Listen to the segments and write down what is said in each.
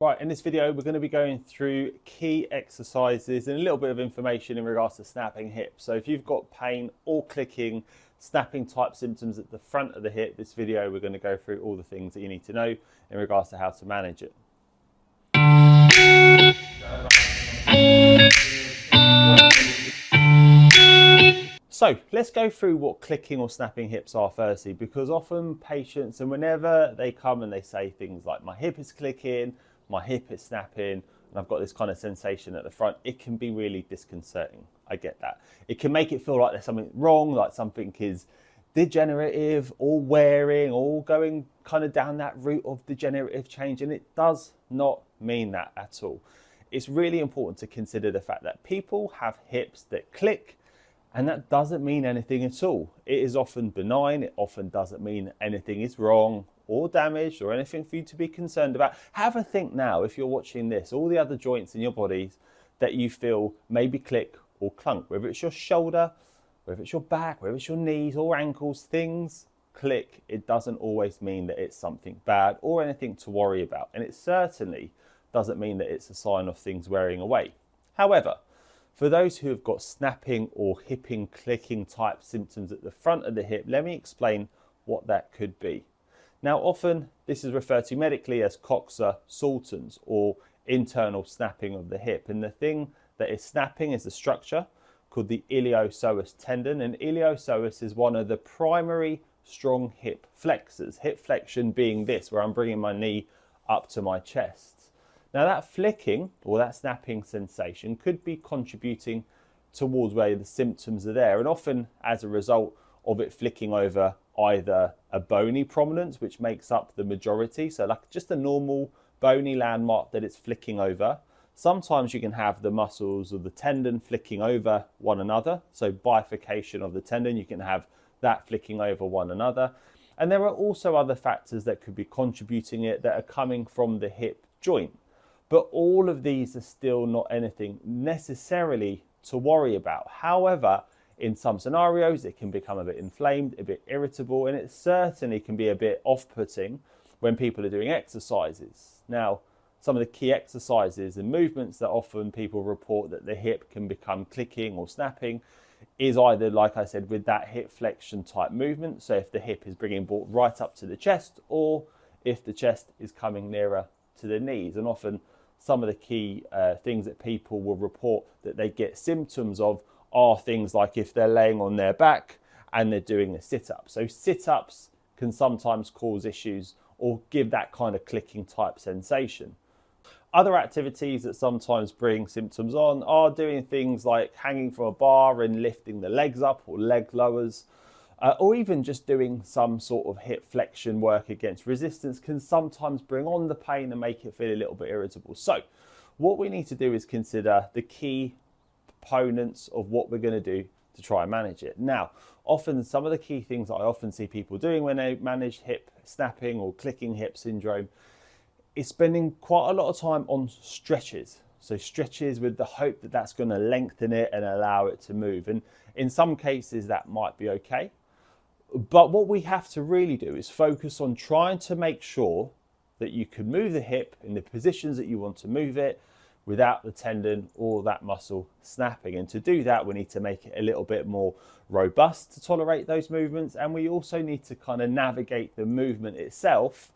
Right, in this video, we're going to be going through key exercises and a little bit of information in regards to snapping hips. So if you've got pain or clicking, snapping type symptoms at the front of the hip, this video, we're going to go through all the things that you need to know in regards to how to manage it. So let's go through what clicking or snapping hips are firstly, because often patients, and whenever they come and they say things like my hip is clicking, my hip is snapping, and I've got this kind of sensation at the front, it can be really disconcerting. I get that. It can make it feel like there's something wrong, like something is degenerative or wearing or going kind of down that route of degenerative change, and it does not mean that at all. It's really important to consider the fact that people have hips that click, and that doesn't mean anything at all. It is often benign. It often doesn't mean anything is wrong or damaged or anything for you to be concerned about. Have a think now, if you're watching this, all the other joints in your bodies that you feel maybe click or clunk, whether it's your shoulder, whether it's your back, whether it's your knees or ankles, things click. It doesn't always mean that it's something bad or anything to worry about. And it certainly doesn't mean that it's a sign of things wearing away. However, for those who have got snapping or hipping, clicking type symptoms at the front of the hip, let me explain what that could be. Now, often this is referred to medically as coxa saltans or internal snapping of the hip. And the thing that is snapping is the structure called the iliopsoas tendon. And iliotibial is one of the primary strong hip flexors. Hip flexion being this, where I'm bringing my knee up to my chest. Now that flicking or that snapping sensation could be contributing towards where the symptoms are there, and often as a result of it flicking over either a bony prominence, which makes up the majority, so like just a normal bony landmark that it's flicking over. Sometimes you can have the muscles of the tendon flicking over one another, so bifurcation of the tendon, you can have that flicking over one another. And there are also other factors that could be contributing it that are coming from the hip joint. But all of these are still not anything necessarily to worry about. However, in some scenarios, it can become a bit inflamed, a bit irritable, and it certainly can be a bit off-putting when people are doing exercises. Now, some of the key exercises and movements that often people report that the hip can become clicking or snapping is either, like I said, with that hip flexion type movement. So if the hip is bringing brought right up to the chest, or if the chest is coming nearer to the knees. And often some of the key things that people will report that they get symptoms of are things like if they're laying on their back and they're doing a sit-up. So sit-ups can sometimes cause issues or give that kind of clicking type sensation. Other activities that sometimes bring symptoms on are doing things like hanging from a bar and lifting the legs up or leg lowers, or even just doing some sort of hip flexion work against resistance can sometimes bring on the pain and make it feel a little bit irritable. So what we need to do is consider the key components of what we're going to do to try and manage it. Now, often some of the key things that I often see people doing when they manage hip snapping or clicking hip syndrome is spending quite a lot of time on stretches. So stretches with the hope that that's going to lengthen it and allow it to move. And in some cases that might be okay. But what we have to really do is focus on trying to make sure that you can move the hip in the positions that you want to move it without the tendon or that muscle snapping. And to do that, we need to make it a little bit more robust to tolerate those movements. And we also need to kind of navigate the movement itself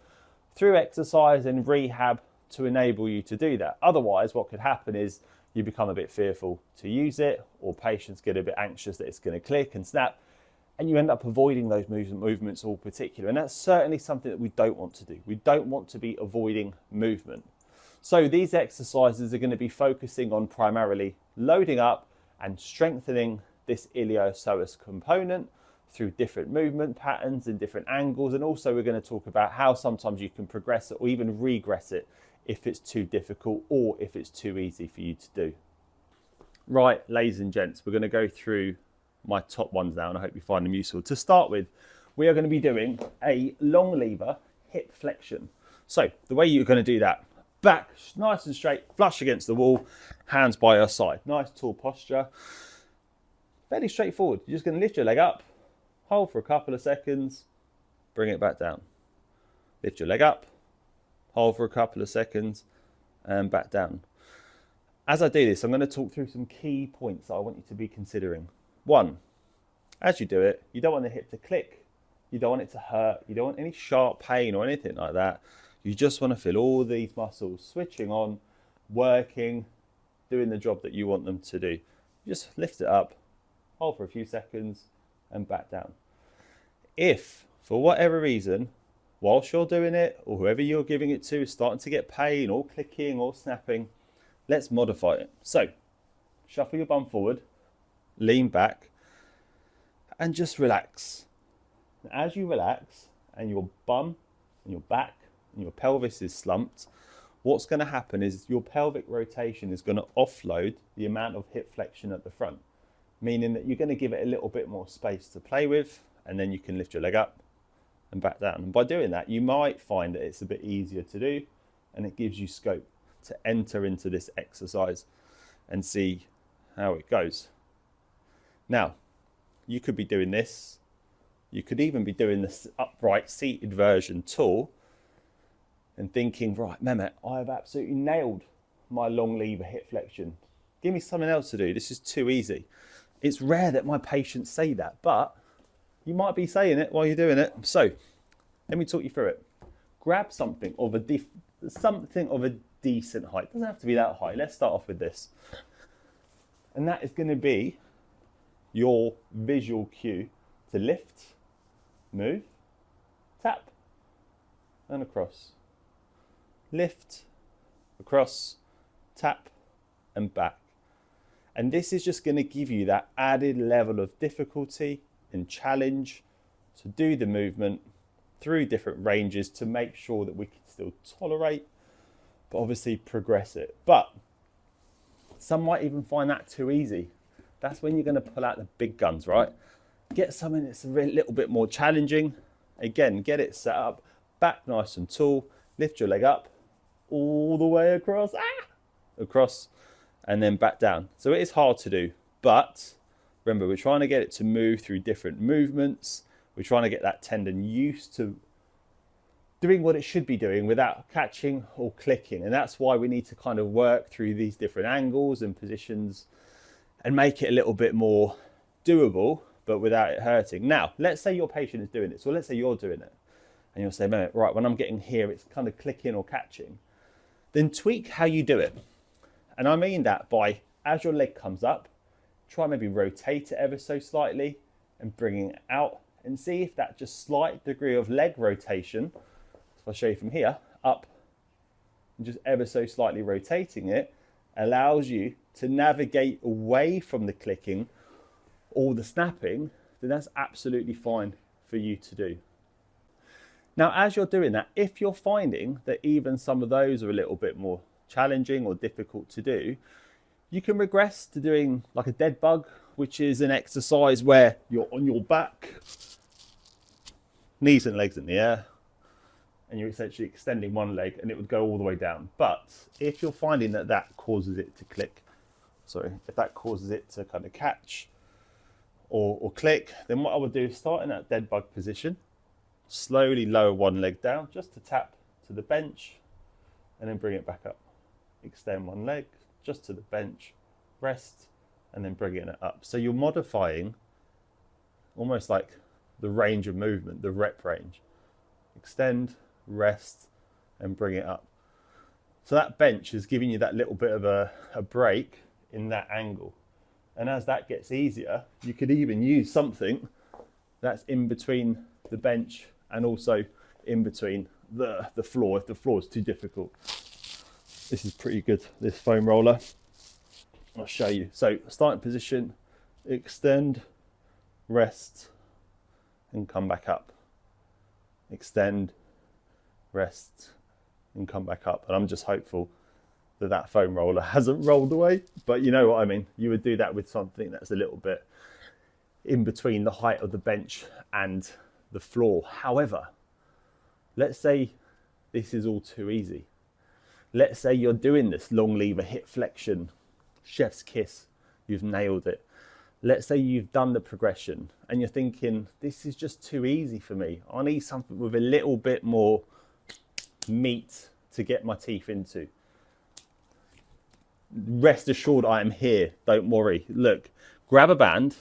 through exercise and rehab to enable you to do that. Otherwise, what could happen is you become a bit fearful to use it, or patients get a bit anxious that it's going to click and snap, and you end up avoiding those movements all particular. And that's certainly something that we don't want to do. We don't want to be avoiding movement. So these exercises are going to be focusing on primarily loading up and strengthening this iliopsoas component through different movement patterns and different angles. And also we're going to talk about how sometimes you can progress it or even regress it if it's too difficult or if it's too easy for you to do. Right, ladies and gents, we're going to go through my top ones now, and I hope you find them useful. To start with, we are going to be doing a long lever hip flexion. So the way you're going to do that, back nice and straight, flush against the wall, hands by your side. Nice tall posture, fairly straightforward. You're just going to lift your leg up, hold for a couple of seconds, bring it back down. Lift your leg up, hold for a couple of seconds, and back down. As I do this, I'm going to talk through some key points that I want you to be considering. One, as you do it, you don't want the hip to click. You don't want it to hurt. You don't want any sharp pain or anything like that. You just want to feel all these muscles switching on, working, doing the job that you want them to do. You just lift it up, hold for a few seconds, and back down. If, for whatever reason, whilst you're doing it, or whoever you're giving it to is starting to get pain or clicking or snapping, let's modify it. So, shuffle your bum forward, lean back, and just relax. As you relax, and your bum, and your back, and your pelvis is slumped, what's going to happen is your pelvic rotation is going to offload the amount of hip flexion at the front, meaning that you're going to give it a little bit more space to play with, and then you can lift your leg up and back down. And by doing that, you might find that it's a bit easier to do, and it gives you scope to enter into this exercise and see how it goes. Now, you could be doing this. You could even be doing this upright seated version tall and thinking, right, Mehmet, I've absolutely nailed my long lever hip flexion. Give me something else to do. This is too easy. It's rare that my patients say that, but you might be saying it while you're doing it. So let me talk you through it. Grab something of a decent height. It doesn't have to be that high. Let's start off with this. And that is going to be your visual cue to lift, move, tap, and across. Lift, across, tap, and back. And this is just going to give you that added level of difficulty and challenge to do the movement through different ranges to make sure that we can still tolerate, but obviously progress it. But some might even find that too easy. That's when you're going to pull out the big guns, right? Get something that's a little bit more challenging. Again, get it set up, back nice and tall, lift your leg up, all the way across, across, and then back down. So it is hard to do, but remember, we're trying to get it to move through different movements. We're trying to get that tendon used to doing what it should be doing without catching or clicking. And that's why we need to kind of work through these different angles and positions and make it a little bit more doable, but without it hurting. Now, let's say your patient is doing it. So let's say you're doing it. And you'll say, right, when I'm getting here, it's kind of clicking or catching. Then tweak how you do it. And I mean that by, as your leg comes up, try maybe rotate it ever so slightly and bringing it out, and see if that just slight degree of leg rotation, if I show you from here, up, and just ever so slightly rotating it, allows you to navigate away from the clicking or the snapping, then that's absolutely fine for you to do. Now, as you're doing that, if you're finding that even some of those are a little bit more challenging or difficult to do, you can regress to doing like a dead bug, which is an exercise where you're on your back, knees and legs in the air, and you're essentially extending one leg, and it would go all the way down. But if you're finding that that causes it to click, if that causes it to kind of catch or click, then what I would do is start in that dead bug position, slowly lower one leg down just to tap to the bench, and then bring it back up. Extend one leg just to the bench, rest, and then bringing it up. So you're modifying almost like the range of movement, the rep range. Extend, rest, and bring it up. So that bench is giving you that little bit of a break in that angle. And as that gets easier, you could even use something that's in between the bench and also in between the floor if the floor is too difficult. This is pretty good, this foam roller. I'll show you. So starting position, extend, rest, and come back up. Extend, rest, and come back up. And I'm just hopeful that that foam roller hasn't rolled away, but you know what I mean. You would do that with something that's a little bit in between the height of the bench and the floor. However, let's say this is all too easy. Let's say you're doing this long lever hip flexion, chef's kiss, you've nailed it. Let's say you've done the progression and you're thinking, this is just too easy for me. I need something with a little bit more meat to get my teeth into. rest assured I am here. Don't worry. Look, grab a band,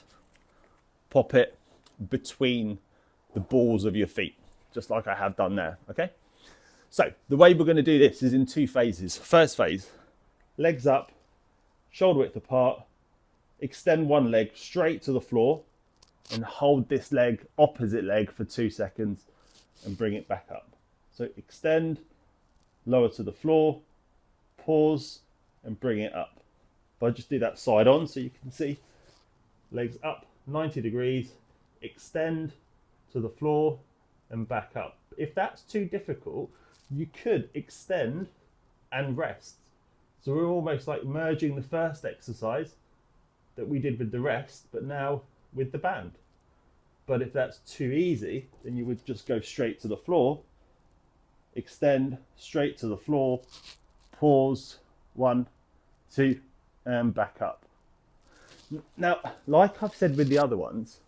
pop it between the balls of your feet, just like I have done there, okay? So the way we're going to do this is in 2 phases. First phase, legs up, shoulder width apart, extend one leg straight to the floor and hold this leg, opposite leg, for 2 seconds and bring it back up. So extend, lower to the floor, pause and bring it up. If I just do that side on so you can see, legs up 90 degrees, extend to the floor and back up. If that's too difficult, you could extend and rest. So we're almost like merging the first exercise that we did with the rest, but now with the band. But if that's too easy, then you would just go straight to the floor, extend straight to the floor, pause, 1, 2, and back up. Now, like I've said with the other ones,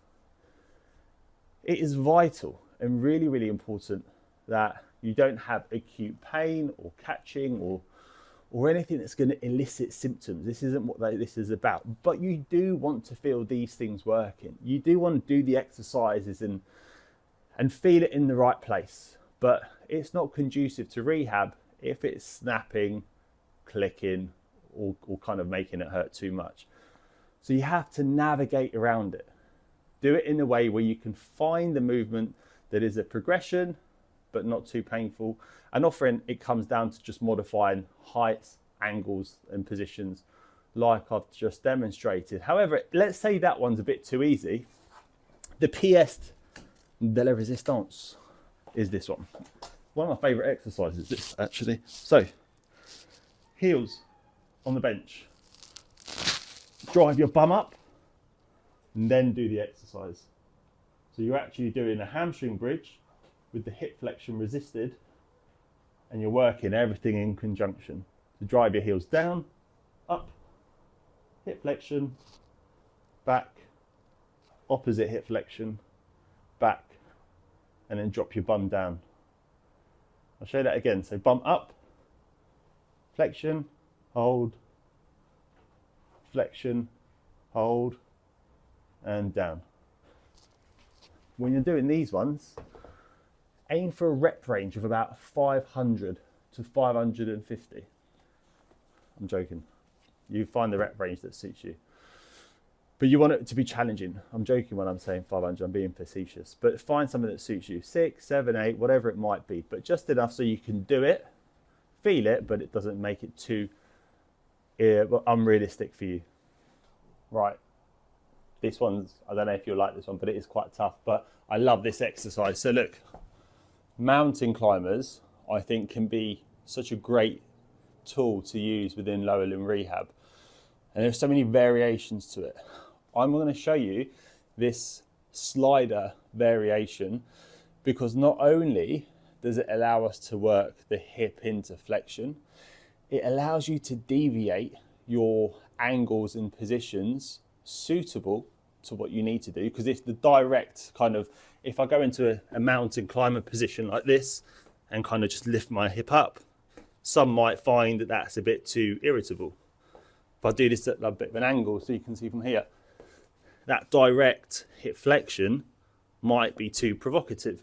it is vital and really, really important that you don't have acute pain or catching or anything that's going to elicit symptoms. This isn't what this is about. But you do want to feel these things working. You do want to do the exercises and feel it in the right place. But it's not conducive to rehab if it's snapping, clicking, or kind of making it hurt too much. So you have to navigate around it. Do it in a way where you can find the movement that is a progression, but not too painful. And often it comes down to just modifying heights, angles, and positions like I've just demonstrated. However, let's say that one's a bit too easy. The pièce de la résistance is this one. One of my favorite exercises, this actually. So, heels on the bench. Drive your bum up and then do the exercise. So you're actually doing a hamstring bridge with the hip flexion resisted, and you're working everything in conjunction. So drive your heels down, up, hip flexion, back, opposite hip flexion, back, and then drop your bum down. I'll show you that again. So bum up, flexion, hold, flexion, hold, and down. When you're doing these ones, aim for a rep range of about 500 to 550. I'm joking. You find the rep range that suits you. But you want it to be challenging. I'm joking when I'm saying 500, I'm being facetious. But find something that suits you. 6, 7, 8, whatever it might be. But just enough so you can do it, feel it, but it doesn't make it too unrealistic for you. Right. This one's, I don't know if you'll like this one, but it is quite tough. But I love this exercise. So look, mountain climbers, I think, can be such a great tool to use within lower limb rehab. And there's so many variations to it. I'm going to show you this slider variation because not only does it allow us to work the hip into flexion, it allows you to deviate your angles and positions suitable to what you need to do. Because if the direct kind of, if I go into a mountain climber position like this and kind of just lift my hip up, some might find that that's a bit too irritable. If I do this at a bit of an angle so you can see from here, that direct hip flexion might be too provocative.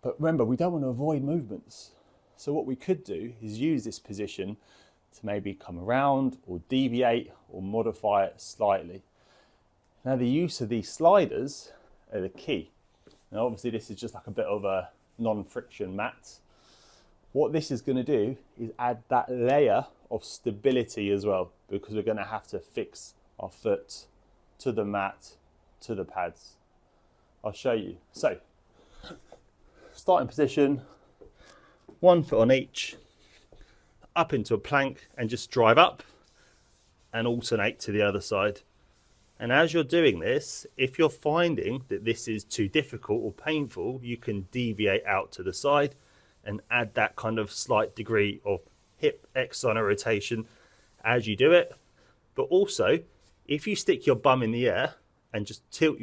But remember, we don't want to avoid movements. So what we could do is use this position to maybe come around or deviate or modify it slightly. Now the use of these sliders are the key. Now obviously this is just like a bit of a non-friction mat. What this is going to do is add that layer of stability as well, because we're going to have to fix our foot to the mat, to the pads. I'll show you. So, starting position, 1 foot on each, up into a plank and just drive up and alternate to the other side. And as you're doing this, if you're finding that this is too difficult or painful, you can deviate out to the side and add that kind of slight degree of hip external rotation as you do it. But also, if you stick your bum in the air and just tilt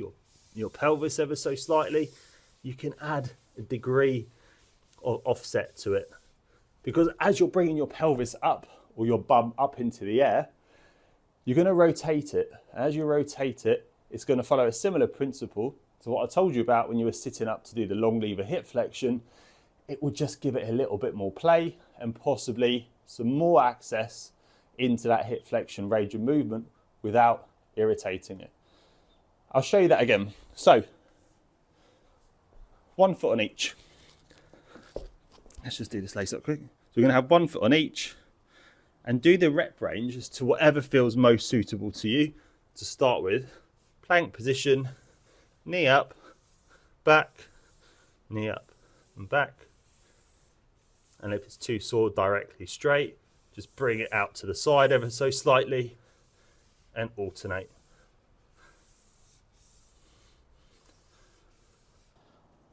your pelvis ever so slightly, you can add a degree of offset to it. Because as you're bringing your pelvis up or your bum up into the air, you're going to rotate it. As you rotate it, it's going to follow a similar principle to what I told you about when you were sitting up to do the long lever hip flexion. It will just give it a little bit more play and possibly some more access into that hip flexion range of movement without irritating it. I'll show you that again. So, 1 foot on each. Let's just do this lace up quick. So we're going to have 1 foot on each and do the rep range as to whatever feels most suitable to you. To start with, plank position, knee up, back, knee up and back. And if it's too sore, directly straight, just bring it out to the side ever so slightly and alternate.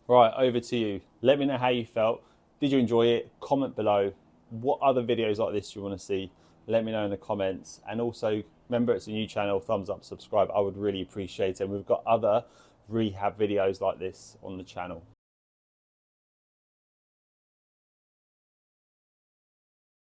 Right, over to you. Let me know how you felt. Did you enjoy it? Comment below. What other videos like this you want to see? Let me know in the comments. And also, remember, it's a new channel. Thumbs up, subscribe. I would really appreciate it. And we've got other rehab videos like this on the channel.